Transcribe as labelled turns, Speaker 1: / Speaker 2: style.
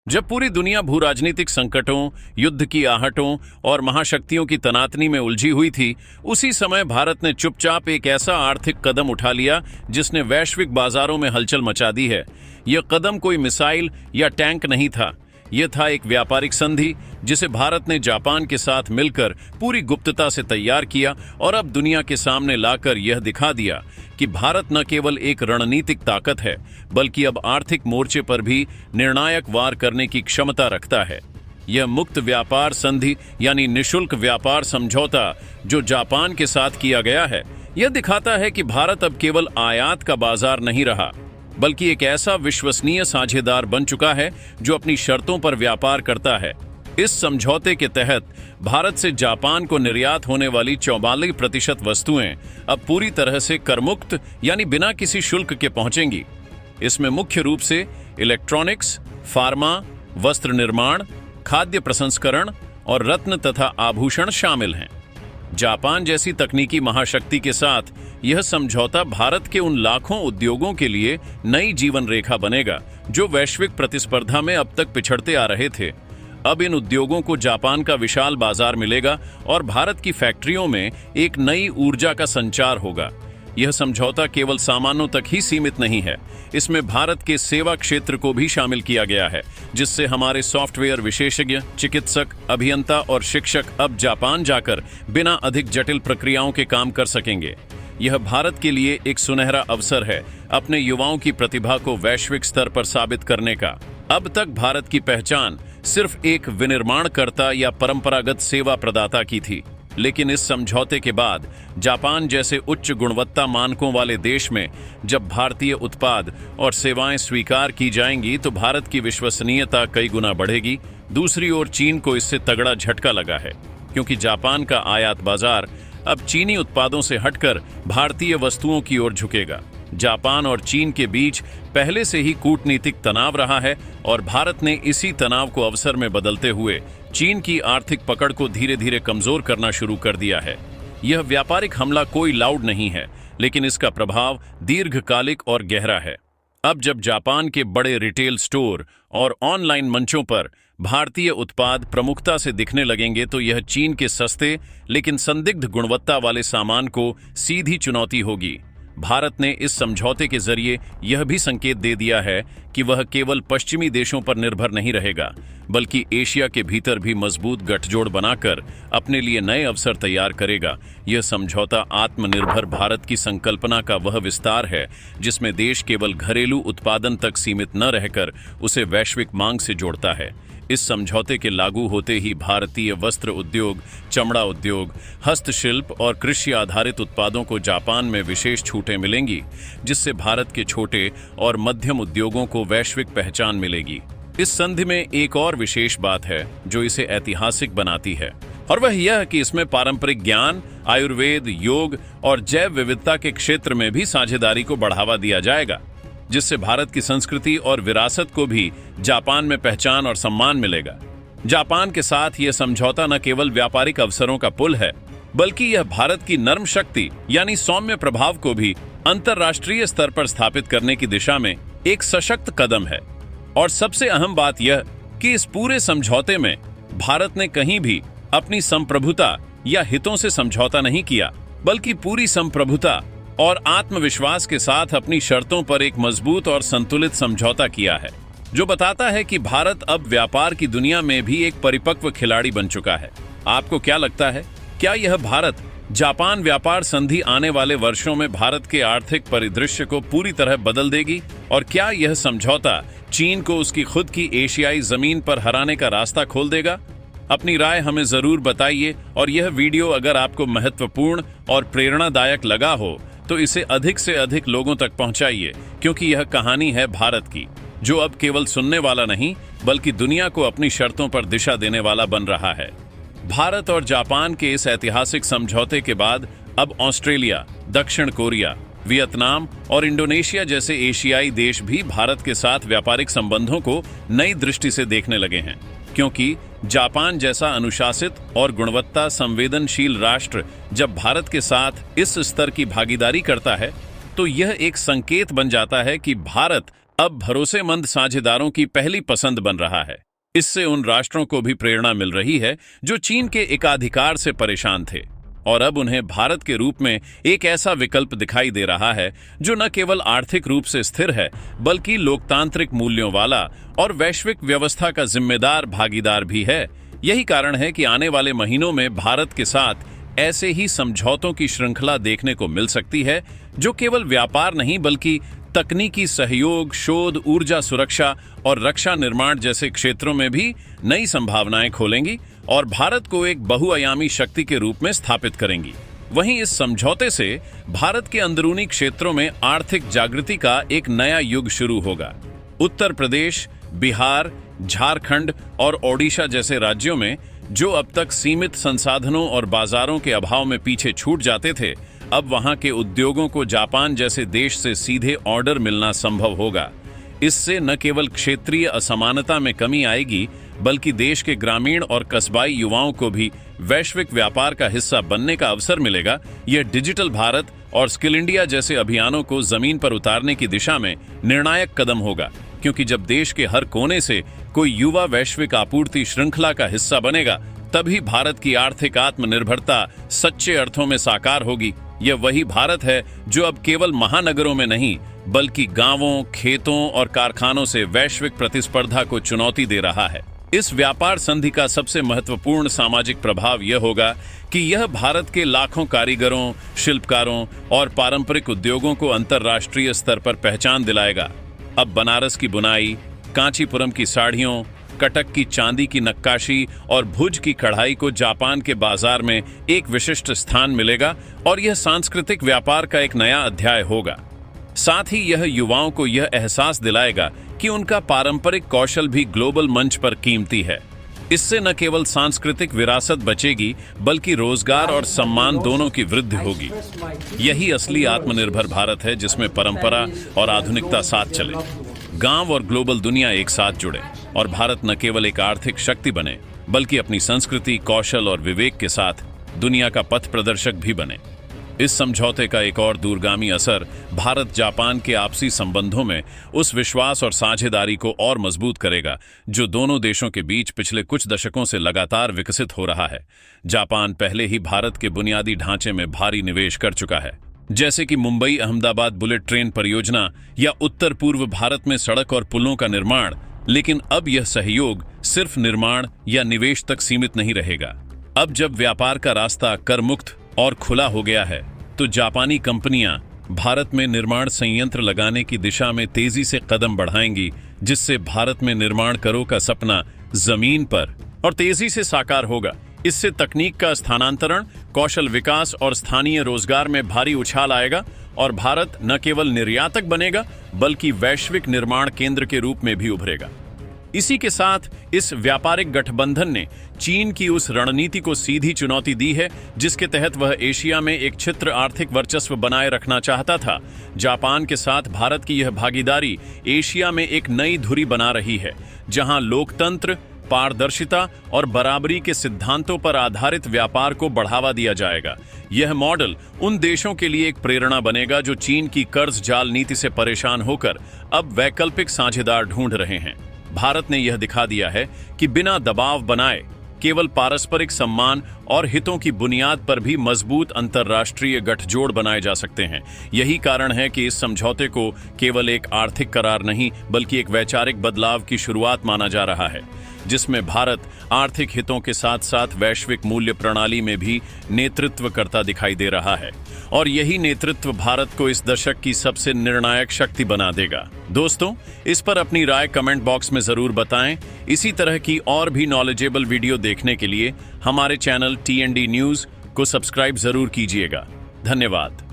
Speaker 1: जब पूरी दुनिया भू राजनीतिक संकटों, युद्ध की आहटों और महाशक्तियों की तनातनी में उलझी हुई थी, उसी समय भारत ने चुपचाप एक ऐसा आर्थिक कदम उठा लिया जिसने वैश्विक बाजारों में हलचल मचा दी है। यह कदम कोई मिसाइल या टैंक नहीं था। यह था एक व्यापारिक संधि जिसे भारत ने जापान के साथ मिलकर पूरी गुप्तता से तैयार किया और अब दुनिया के सामने लाकर यह दिखा दिया कि भारत न केवल एक रणनीतिक ताकत है, बल्कि अब आर्थिक मोर्चे पर भी निर्णायक वार करने की क्षमता रखता है। यह मुक्त व्यापार संधि यानी निशुल्क व्यापार समझौता जो जापान के साथ किया गया है, यह दिखाता है कि भारत अब केवल आयात का बाजार नहीं रहा, बल्कि एक ऐसा विश्वसनीय साझेदार बन चुका है जो अपनी शर्तों पर व्यापार करता है। इस समझौते के तहत भारत से जापान को निर्यात होने वाली 44% वस्तुएं अब पूरी तरह से करमुक्त यानी बिना किसी शुल्क के पहुंचेंगी। इसमें मुख्य रूप से इलेक्ट्रॉनिक्स, फार्मा, वस्त्र निर्माण, खाद्य प्रसंस्करण और रत्न तथा आभूषण शामिल हैं। जापान जैसी तकनीकी महाशक्ति के साथ यह समझौता भारत के उन लाखों उद्योगों के लिए नई जीवन रेखा बनेगा जो वैश्विक प्रतिस्पर्धा में अब तक पिछड़ते आ रहे थे। अब इन उद्योगों को जापान का विशाल बाजार मिलेगा और भारत की फैक्ट्रियों में एक नई ऊर्जा का संचार होगा। यह समझौता केवल सामानों तक ही सीमित नहीं है, इसमें भारत के सेवा क्षेत्र को भी शामिल किया गया है, जिससे हमारे सॉफ्टवेयर विशेषज्ञ, चिकित्सक, अभियंता और शिक्षक अब जापान जाकर बिना अधिक जटिल प्रक्रियाओं के काम कर सकेंगे। यह भारत के लिए एक सुनहरा अवसर है अपने युवाओं की प्रतिभा को वैश्विक स्तर पर साबित करने का। अब तक भारत की पहचान सिर्फ एक विनिर्माणकर्ता या परंपरागत सेवा प्रदाता की थी, लेकिन इस समझौते के बाद जापान जैसे उच्च गुणवत्ता मानकों वाले देश में जब भारतीय उत्पाद और सेवाएं स्वीकार की जाएंगी तो भारत की विश्वसनीयता कई गुना बढ़ेगी। दूसरी ओर चीन को इससे तगड़ा झटका लगा है, क्योंकि जापान का आयात बाजार अब चीनी उत्पादों से हटकर भारतीय वस्तुओं की ओर झुकेगा। जापान और चीन के बीच पहले से ही कूटनीतिक तनाव रहा है और भारत ने इसी तनाव को अवसर में बदलते हुए चीन की आर्थिक पकड़ को धीरे धीरे कमजोर करना शुरू कर दिया है। यह व्यापारिक हमला कोई लाउड नहीं है, लेकिन इसका प्रभाव दीर्घकालिक और गहरा है। अब जब जापान के बड़े रिटेल स्टोर और ऑनलाइन मंचों पर भारतीय उत्पाद प्रमुखता से दिखने लगेंगे तो यह चीन के सस्ते लेकिन संदिग्ध गुणवत्ता वाले सामान को सीधी चुनौती होगी। भारत ने इस समझौते के जरिए यह भी संकेत दे दिया है कि वह केवल पश्चिमी देशों पर निर्भर नहीं रहेगा, बल्कि एशिया के भीतर भी मजबूत गठजोड़ बनाकर अपने लिए नए अवसर तैयार करेगा। यह समझौता आत्मनिर्भर भारत की संकल्पना का वह विस्तार है जिसमें देश केवल घरेलू उत्पादन तक सीमित न रहकर उसे वैश्विक मांग से जोड़ता है। इस समझौते के लागू होते ही भारतीय वस्त्र उद्योग, चमड़ा उद्योग, हस्तशिल्प और कृषि आधारित उत्पादों को जापान में विशेष छूटें मिलेंगी, जिससे भारत के छोटे और मध्यम उद्योगों को वैश्विक पहचान मिलेगी। इस संधि में एक और विशेष बात है जो इसे ऐतिहासिक बनाती है, और वह यह कि इसमें पारंपरिक ज्ञान, आयुर्वेद, योग और जैव विविधता के क्षेत्र में भी साझेदारी को बढ़ावा दिया जाएगा, जिससे भारत की संस्कृति और विरासत को भी जापान में पहचान और सम्मान मिलेगा। जापान के साथ यह समझौता न केवल व्यापारिक अवसरों का पुल है, बल्कि यह भारत की नर्म शक्ति यानी सौम्य प्रभाव को भी अंतर्राष्ट्रीय स्तर पर स्थापित करने की दिशा में एक सशक्त कदम है। और सबसे अहम बात यह कि इस पूरे समझौते में भारत ने कहीं भी अपनी संप्रभुता या हितों से समझौता नहीं किया, बल्कि पूरी संप्रभुता और आत्मविश्वास के साथ अपनी शर्तों पर एक मजबूत और संतुलित समझौता किया है, जो बताता है कि भारत अब व्यापार की दुनिया में भी एक परिपक्व खिलाड़ी बन चुका है। आपको क्या लगता है, क्या यह भारत जापान व्यापार संधि आने वाले वर्षों में भारत के आर्थिक परिदृश्य को पूरी तरह बदल देगी? और क्या यह समझौता चीन को उसकी खुद की एशियाई जमीन पर हराने का रास्ता खोल देगा? अपनी राय हमें जरूर बताइए, और यह वीडियो अगर आपको महत्वपूर्ण और प्रेरणादायक लगा हो तो इसे अधिक से अधिक लोगों तक पहुंचाइए, क्योंकि यह कहानी है भारत की, जो अब केवल सुनने वाला नहीं बल्कि दुनिया को अपनी शर्तों पर दिशा देने वाला बन रहा है। भारत और जापान के इस ऐतिहासिक समझौते के बाद अब ऑस्ट्रेलिया, दक्षिण कोरिया, वियतनाम और इंडोनेशिया जैसे एशियाई देश भी भारत के साथ व्यापारिक संबंधों को नई दृष्टि से देखने लगे हैं, क्योंकि जापान जैसा अनुशासित और गुणवत्ता संवेदनशील राष्ट्र जब भारत के साथ इस स्तर की भागीदारी करता है तो यह एक संकेत बन जाता है कि भारत अब भरोसेमंद साझेदारों की पहली पसंद बन रहा है। इससे उन राष्ट्रों को भी प्रेरणा मिल रही है जो चीन के एकाधिकार से परेशान थे, और अब उन्हें भारत के रूप में एक ऐसा विकल्प दिखाई दे रहा है जो न केवल आर्थिक रूप से स्थिर है, बल्कि लोकतांत्रिक मूल्यों वाला और वैश्विक व्यवस्था का जिम्मेदार भागीदार भी है। यही कारण है कि आने वाले महीनों में भारत के साथ ऐसे ही समझौतों की श्रृंखला देखने को मिल सकती है, जो केवल व्यापार नहीं बल्कि तकनीकी सहयोग, शोध, ऊर्जा सुरक्षा और रक्षा निर्माण जैसे क्षेत्रों में भी नई संभावनाएं खोलेंगी और भारत को एक बहुआयामी शक्ति के रूप में स्थापित करेंगी। वहीं इस समझौते से भारत के अंदरूनी क्षेत्रों में आर्थिक जागृति का एक नया युग शुरू होगा। उत्तर प्रदेश, बिहार, झारखंड और ओडिशा जैसे राज्यों में जो अब तक सीमित संसाधनों और बाजारों के अभाव में पीछे छूट जाते थे, अब वहां के उद्योगों को जापान जैसे देश से सीधे ऑर्डर मिलना संभव होगा। इससे न केवल क्षेत्रीय असमानता में कमी आएगी, बल्कि देश के ग्रामीण और कस्बाई युवाओं को भी वैश्विक व्यापार का हिस्सा बनने का अवसर मिलेगा। यह डिजिटल भारत और स्किल इंडिया जैसे अभियानों को जमीन पर उतारने की दिशा में निर्णायक कदम होगा, क्योंकि जब देश के हर कोने से कोई युवा वैश्विक आपूर्ति श्रृंखला का हिस्सा बनेगा, तभी भारत की आर्थिक आत्मनिर्भरता सच्चे अर्थों में साकार होगी। यह वही भारत है जो अब केवल महानगरों में नहीं, बल्कि गांवों, खेतों और कारखानों से वैश्विक प्रतिस्पर्धा को चुनौती दे रहा है। इस व्यापार संधि का सबसे महत्वपूर्ण सामाजिक प्रभाव यह होगा कि यह भारत के लाखों कारीगरों, शिल्पकारों और पारंपरिक उद्योगों को अंतर्राष्ट्रीय स्तर पर पहचान दिलाएगा। अब बनारस की बुनाई, कांचीपुरम की साड़ियों, कटक की चांदी की नक्काशी और भुज की कढ़ाई को जापान के बाजार में एक विशिष्ट स्थान मिलेगा, और यह सांस्कृतिक व्यापार का एक नया अध्याय होगा। साथ ही यह युवाओं को यह एहसास दिलाएगा कि उनका पारंपरिक कौशल भी ग्लोबल मंच पर कीमती है। इससे न केवल सांस्कृतिक विरासत बचेगी, बल्कि रोजगार और सम्मान दोनों की वृद्धि होगी। यही असली आत्मनिर्भर भारत है, जिसमें परंपरा और आधुनिकता साथ चले, गांव और ग्लोबल दुनिया एक साथ जुड़े, और भारत न केवल एक आर्थिक शक्ति बने, बल्कि अपनी संस्कृति, कौशल और विवेक के साथ दुनिया का पथ प्रदर्शक भी बने। इस समझौते का एक और दूरगामी असर भारत जापान के आपसी संबंधों में उस विश्वास और साझेदारी को और मजबूत करेगा जो दोनों देशों के बीच पिछले कुछ दशकों से लगातार विकसित हो रहा है। जापान पहले ही भारत के बुनियादी ढांचे में भारी निवेश कर चुका है, जैसे कि मुंबई अहमदाबाद बुलेट ट्रेन परियोजना या उत्तर पूर्व भारत में सड़क और पुलों का निर्माण। लेकिन अब यह सहयोग सिर्फ निर्माण या निवेश तक सीमित नहीं रहेगा। अब जब व्यापार का रास्ता कर मुक्त और खुला हो गया है, तो जापानी कंपनियां भारत में निर्माण संयंत्र लगाने की दिशा में तेजी से कदम बढ़ाएंगी, जिससे भारत में निर्माण करों का सपना जमीन पर और तेजी से साकार होगा। इससे तकनीक का स्थानांतरण, कौशल विकास और स्थानीय रोजगार में भारी उछाल आएगा, और भारत न केवल निर्यातक बनेगा, बल्कि वैश्विक निर्माण केंद्र के रूप में भी उभरेगा। इसी के साथ इस व्यापारिक गठबंधन ने चीन की उस रणनीति को सीधी चुनौती दी है जिसके तहत वह एशिया में एक छिद्र आर्थिक वर्चस्व बनाए रखना चाहता था। जापान के साथ भारत की यह भागीदारी एशिया में एक नई धुरी बना रही है, जहां लोकतंत्र, पारदर्शिता और बराबरी के सिद्धांतों पर आधारित व्यापार को बढ़ावा दिया जाएगा। यह मॉडल उन देशों के लिए एक प्रेरणा बनेगा जो चीन की कर्ज जाल नीति से परेशान होकर अब वैकल्पिक साझेदार ढूंढ रहे हैं। भारत ने यह दिखा दिया है कि बिना दबाव बनाए केवल पारस्परिक सम्मान और हितों की बुनियाद पर भी मजबूत अंतर्राष्ट्रीय गठजोड़ बनाए जा सकते हैं। यही कारण है कि इस समझौते को केवल एक आर्थिक करार नहीं, बल्कि एक वैचारिक बदलाव की शुरुआत माना जा रहा है, जिसमें भारत आर्थिक हितों के साथ साथ वैश्विक मूल्य प्रणाली में भी नेतृत्व करता दिखाई दे रहा है। और यही नेतृत्व भारत को इस दशक की सबसे निर्णायक शक्ति बना देगा। दोस्तों, इस पर अपनी राय कमेंट बॉक्स में जरूर बताएं। इसी तरह की और भी नॉलेजेबल वीडियो देखने के लिए हमारे चैनल TND न्यूज़ को सब्सक्राइब जरूर कीजिएगा। धन्यवाद।